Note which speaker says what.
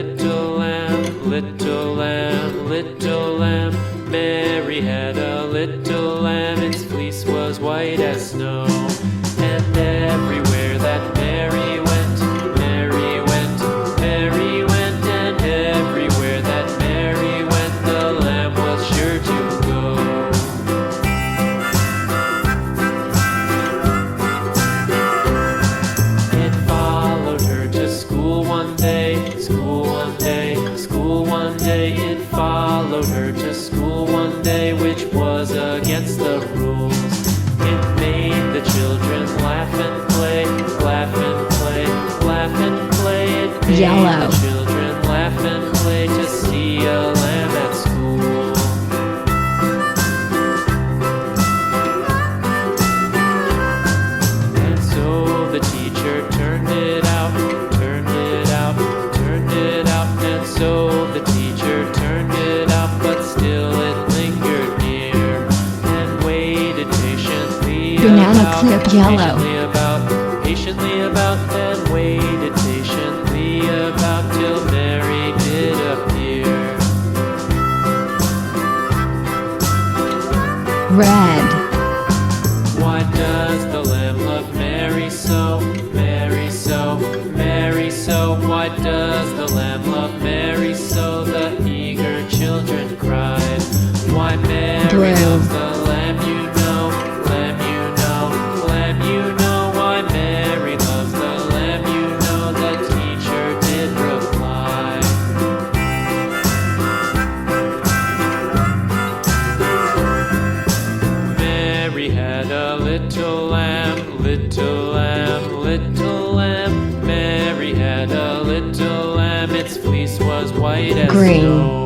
Speaker 1: little lamb, little lamb, little lamb. Mary had a little lamb, its fleece was white as snow. And everywhere that Mary went, Mary went, Mary went, and everywhere that Mary went, the lamb was sure to go. It followed her to school one day, school one day, school one day. It followed her to school one day, which was against the rules. It made the children laugh and play, laugh and play, laugh and play. It made
Speaker 2: Yellow.
Speaker 1: the children laugh and play to see a lamb at school. And so the teacher turned it out, turned it out, turned it out. And so the teacher turned it out, but still it lingered near and waited patiently.
Speaker 2: Banana clip yellow.
Speaker 1: Patiently about, and waited patiently about till Mary did appear.
Speaker 2: Red.
Speaker 1: Why does the lamb love Mary so, Mary so, Mary so? Why does the lamb love Mary so? The eager children cried. Why Mary
Speaker 2: Blue.
Speaker 1: loves the lamb, you know, lamb, you know, lamb, you know. Why Mary loves the lamb, you know, the teacher did reply. Mary had a little lamb, little lamb, little lamb. Mary had a little lamb, its fleece was white as
Speaker 2: Green.
Speaker 1: snow.